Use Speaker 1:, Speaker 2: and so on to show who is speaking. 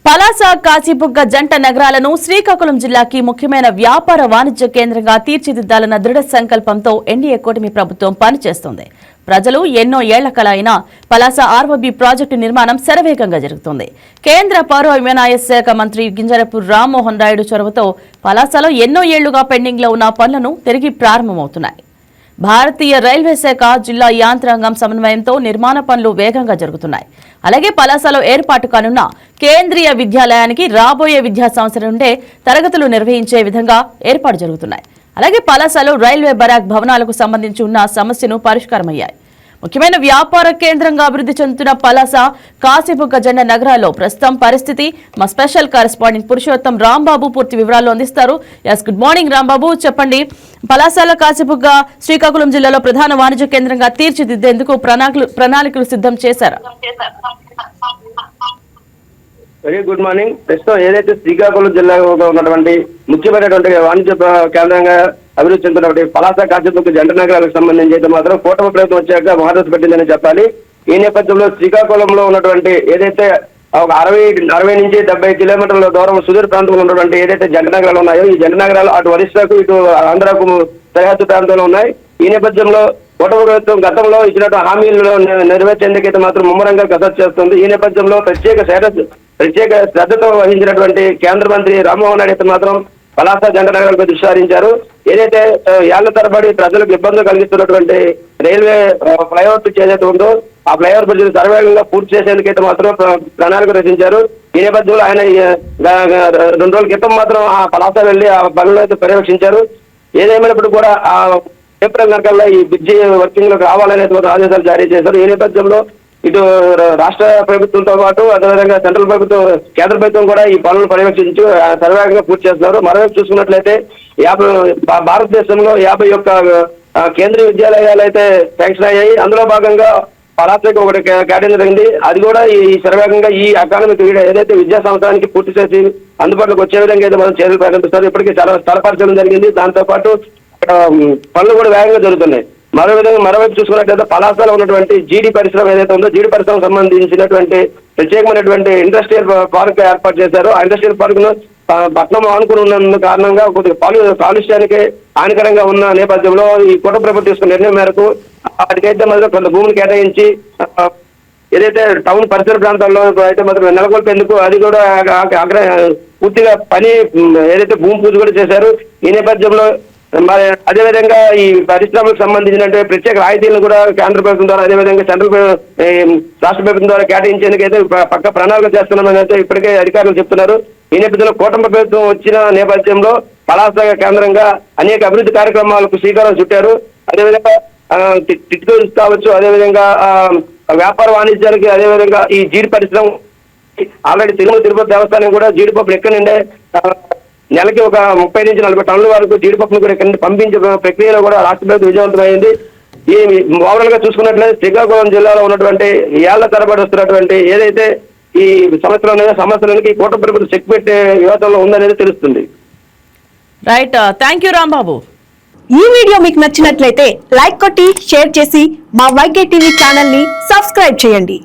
Speaker 1: పలాస కాచిబుగ్గ జంట నగరాలను శ్రీకాకుళం జిల్లాకి ముఖ్యమైన వ్యాపార వాణిజ్య కేంద్రంగా తీర్చిదిద్దాలన్న దృఢ సంకల్పంతో ఎన్డీఏ కూటమి ప్రభుత్వం పనిచేస్తోంది. ప్రజలు ఎన్నో ఏళ్ల కల అయిన పలాస ఆర్ఓబీ ప్రాజెక్టు నిర్మాణం శరవేగంగా జరుగుతోంది. కేంద్ర పౌర విమానయాన శాఖ మంత్రి కింజరాపు రామ్మోహన్ నాయుడు చొరవతో పలాసలో ఎన్నో ఏళ్లుగా పెండింగ్ లో ఉన్న పనులను తిరిగి ప్రారంభమవుతున్నాయి. భారతీయ రైల్వే శాఖ జిల్లా యాంత్రాంగం సమన్వయంతో నిర్మాణ పనులు వేగంగా జరుగుతున్నాయి. అలాగే పలాసలో ఏర్పాటు కానున్న కేంద్రీయ విద్యాలయానికి రాబోయే విద్యా సంవత్సరం నుండే తరగతులు నిర్వహించే విధంగా ఏర్పాటు జరుగుతున్నాయి. అలాగే పలాసలో రైల్వే బరాక్ భవనాలకు సంబంధించి ఉన్న సమస్యను పరిష్కారమయ్యాయి. ముఖ్యమైన వ్యాపార కేంద్రంగా అభివృద్ధి చెందుతున్న పలాస కాశీబుగ్గ జంట నగరాల్లో ప్రస్తుతం పరిస్థితి మా స్పెషల్ కరెస్పాండెంట్ పురుషోత్తం రాంబాబు పూర్తి వివరాలు అందిస్తారు. ఎస్, గుడ్ మార్నింగ్ రాంబాబు, చెప్పండి. పలాసల కాశీబుగ్గ శ్రీకాకుళం జిల్లాలో ప్రధాన వాణిజ్య కేంద్రంగా తీర్చిదిద్దేందుకు ప్రణాళికలు సిద్ధం చేశారు.
Speaker 2: Very good morning. ప్రస్తుతం ఏదైతే శ్రీకాకుళం జిల్లాలో ఉన్నటువంటి ముఖ్యమైనటువంటి వాణిజ్య కేంద్రంగా అభివృద్ధి చెందినటువంటి పలాస కాశీబుగ్గ జంట నగరాలకు సంబంధించి అయితే మాత్రం కూటమి ప్రభుత్వం వచ్చాక మహదశ పెట్టిందని చెప్పాలి. ఈ నేపథ్యంలో శ్రీకాకుళంలో ఉన్నటువంటి ఏదైతే ఒక 60 నుంచి 70 కిలోమీటర్ల దూరం సుదూర ప్రాంతంలో ఉన్నటువంటి ఏదైతే జంట నగరాలు ఉన్నాయో ఈ జంట నగరాలు అటు ఒరిస్సాకు ఇటు ఆంధ్రాకు సరిహద్దు ప్రాంతంలో ఉన్నాయి. ఈ నేపథ్యంలో కూటమి ప్రభుత్వం గతంలో ఇచ్చినట్టు హామీలను నెరవేర్చేందుకైతే మాత్రం ముమ్మరంగా కసరత్తు చేస్తుంది. ఈ నేపథ్యంలో ప్రత్యేక శ్రద్ధతో వహించినటువంటి కేంద్ర మంత్రి రామ్మోహన్ నాయుడు అయితే మాత్రం పలాస జంట నగరాలపై దృష్టి సారించారు. ఏదైతే ఏళ్ల తరబడి ప్రజలకు ఇబ్బందులు కలిగిస్తున్నటువంటి రైల్వే ఫ్లైఓవర్ ఏదైతే ఉందో ఆ ఫ్లైఓవర్ బ్రిడ్జ్ సర్వేగంగా పూర్తి చేసేందుకైతే మాత్రం ప్రణాళిక రచించారు. ఈ నేపథ్యంలో ఆయన 2 రోజుల క్రితం మాత్రం ఆ పలాస వెళ్లి ఆ పనులు అయితే పర్యవేక్షించారు. ఏదేమైనప్పుడు కూడా ఆ ఏప్రిల్ నెలకల్లా ఈ బ్రిడ్జి వర్కింగ్ లోకి రావాలనే ఆదేశాలు జారీ చేశారు. ఈ నేపథ్యంలో ఇటు రాష్ట్ర ప్రభుత్వంతో పాటు అదేవిధంగా కేంద్ర ప్రభుత్వం కూడా ఈ పనులను పర్యవేక్షించి సర్వేగంగా పూర్తి చేస్తున్నారు. మరోవైపు చూసుకున్నట్లయితే భారతదేశంలో 51 కేంద్రీయ విద్యాలయాలు అయితే శాంక్షన్ అయ్యాయి. అందులో భాగంగా పలాసకు ఒకటి కేటాయించడం జరిగింది. అది కూడా ఈ సర్వేగంగా ఈ అకాడమిక్ ఏదైతే విద్యా సంవత్సరానికి పూర్తి చేసి అందుబాటులోకి వచ్చే విధంగా అయితే మనం చర్యలు ప్రకటిస్తారు. ఇప్పటికీ చాలా స్థలపరచడం జరిగింది. దాంతో పాటు పనులు కూడా వేగంగా జరుగుతున్నాయి. మరోవైపు చూసుకున్నట్లయితే పలాసలో ఉన్నటువంటి జీడీ పరిశ్రమ ఏదైతే ఉందో జీడీ పరిశ్రమకు సంబంధించినటువంటి ప్రత్యేకమైనటువంటి ఇండస్ట్రియల్ పార్క్ ఏర్పాటు చేశారు. ఆ ఇండస్ట్రియల్ పార్క్ ను పట్నం ఆనుకుని ఉన్న కారణంగా కొద్దిగా కాలుష్యానికి హానికరంగా ఉన్న నేపథ్యంలో ఈ కూటమి ప్రభుత్వం తీసుకున్న నిర్ణయం మేరకు వాటికైతే మాత్రం కొంత భూమిని కేటాయించి ఏదైతే టౌన్ పరిసర ప్రాంతాల్లో అయితే మాత్రం నెలకొల్పేందుకు అది కూడా పూర్తిగా పని ఏదైతే భూమి పూజ కూడా చేశారు. ఈ నేపథ్యంలో మరి అదేవిధంగా ఈ పరిశ్రమలకు సంబంధించిన ప్రత్యేక రాయితీలను కూడా కేంద్ర ప్రభుత్వం ద్వారా అదేవిధంగా రాష్ట్ర ప్రభుత్వం ద్వారా కేటాయించేందుకైతే పక్క ప్రణాళిక చేస్తున్నామని అయితే ఇప్పటికే అధికారులు చెప్తున్నారు. ఈ నేపథ్యంలో కూటమి ప్రభుత్వం వచ్చిన నేపథ్యంలో పలాస కేంద్రంగా అనేక అభివృద్ధి కార్యక్రమాలకు శ్రీకారం చుట్టారు. అదేవిధంగా టిట్కోస్ కావచ్చు, అదేవిధంగా వ్యాపార వాణిజ్యానికి, అదేవిధంగా ఈ జీడి పరిశ్రమ ఆల్రెడీ తిరుపతి దేవస్థానం కూడా జీడిపప్పులు ఎక్కడి నుండే నెలకి ఒక 30 నుంచి 40 టన్నుల వరకు జీడిపప్పును కూడా ఇక్కడ పంపించే ప్రక్రియలో కూడా రాష్ట్ర ప్రభుత్వం విజయవంతమైంది. ఈ ఓవరాల్ గా చూసుకున్నట్లయితే శ్రీకాకుళం జిల్లాలో ఉన్నటువంటి ఏళ్ల తరబడి వస్తున్నటువంటి ఏదైతే ఈ సమస్యలకి కూటమి ప్రభుత్వం చెక్ పెట్టే వివాదంలో ఉందనేది తెలుస్తుంది.
Speaker 1: Right, thank you Rambabu.
Speaker 3: ఈ వీడియో మీకు నచ్చినట్లయితే లైక్ కొట్టి షేర్ చేసి మా వైకే టీవీ ఛానల్ ని సబ్స్క్రైబ్ చేయండి.